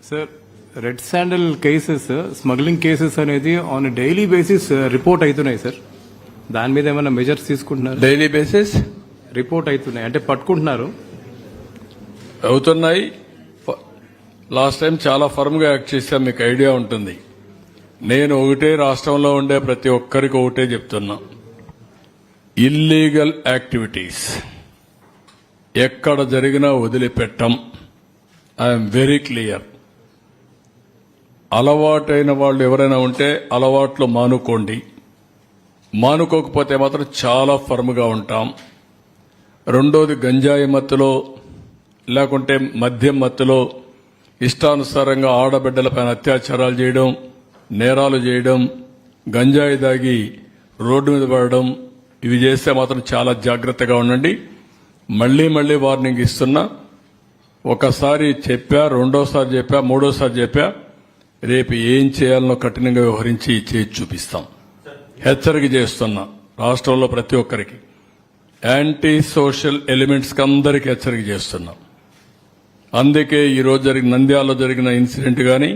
Sir red sandal cases smuggling cases అనేది on daily basis report అవుతున్నాయి sir. దాని మీద ఏమైనా మెజర్స్ తీసుకుంటున్నారు? డైలీ బేసిస్ రిపోర్ట్ అవుతున్నాయి అంటే పట్టుకుంటున్నారు అవుతున్నాయి. లాస్ట్ టైం చాలా ఫర్మ్ గా యాక్ట్ చేశాం, మీకు ఐడియా ఉంటుంది. నేను ఒకటే రాష్ట్రంలో ఉండే ప్రతి ఒక్కరికి ఒకటే చెప్తున్నా, ఇల్లీగల్ యాక్టివిటీస్ ఎక్కడ జరిగినా వదిలిపెట్టం. I'm very clear. అలవాటైన వాళ్ళు ఎవరైనా ఉంటే అలవాట్లు మానుకోండి, మానుకోకపోతే మాత్రం చాలా ఫర్మ్గా ఉంటాం. రెండోది, గంజాయి మత్తులో లేకుంటే మద్యం మత్తులో ఇష్టానుసారంగా ఆడబిడ్డలపైన అత్యాచారాలు చేయడం, నేరాలు చేయడం, గంజాయి దాగి రోడ్డు మీద పడడం, ఇవి చేస్తే మాత్రం చాలా జాగ్రత్తగా ఉండండి. మళ్లీ మళ్లీ వార్నింగ్ ఇస్తున్నా. ఒకసారి చెప్పా, రెండోసారి చెప్పా, మూడోసారి చెప్పా. రేపు ఏం చేయాలనో కఠినంగా వ్యవహరించి చేసి చూపిస్తాం. హెచ్చరిక చేస్తున్నా రాష్ట్రంలో ప్రతి ఒక్కరికి, యాంటీ సోషల్ ఎలిమెంట్స్ కి అందరికీ హెచ్చరిక చేస్తున్నాం. అందుకే ఈ రోజు జరిగిన నంద్యాలలో జరిగిన ఇన్సిడెంట్ గాని,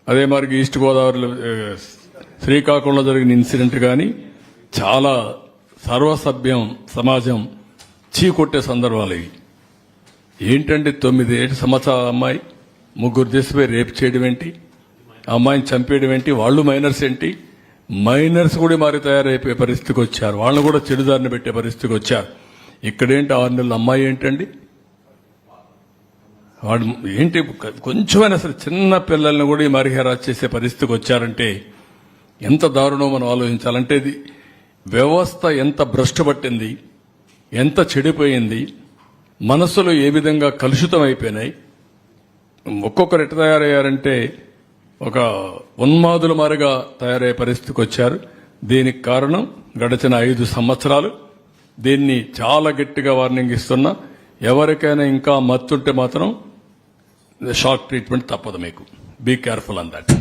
అదే మరి ఈస్ట్ గోదావరిలో శ్రీకాకుళంలో జరిగిన ఇన్సిడెంట్ గాని చాలా సర్వసభ్యం సమాజం చీకొట్టే సందర్భాలు ఇవి. ఏంటంటే 9 సంవత్సరాల అమ్మాయి ముగ్గురు చేసిపోయి రేపు చేయడం ఏంటి, అమ్మాయిని చంపేయడం ఏంటి, వాళ్ళు మైనర్స్ ఏంటి, మైనర్స్ కూడా మారి తయారైపోయే పరిస్థితికి వచ్చారు. వాళ్ళని కూడా చెడుదారిని పెట్టే పరిస్థితికి వచ్చారు. ఇక్కడేంటి 6 నెలల అమ్మాయి ఏంటండి, వాడు ఏంటి, కొంచెమైనా సరే చిన్న పిల్లల్ని కూడా ఈ మరిహేరాజ్ చేసే పరిస్థితికి వచ్చారంటే ఎంత దారుణం మనం ఆలోచించాలంటే. ఇది వ్యవస్థ ఎంత భ్రష్టు పట్టింది, ఎంత చెడిపోయింది, మనసులు ఏ విధంగా కలుషితం అయిపోయినాయి. ఒక్కొక్కరు ఎట్లా తయారయ్యారంటే ఒక ఉన్మాదుల మారిగా తయారయ్యే పరిస్థితికి వచ్చారు. దీనికి కారణం గడిచిన 5 సంవత్సరాలు. దీన్ని చాలా గట్టిగా వార్నింగ్ ఇస్తున్నా. ఎవరికైనా ఇంకా మత్తుంటే మాత్రం షాక్ ట్రీట్మెంట్ తప్పదు మీకు. Be careful on that.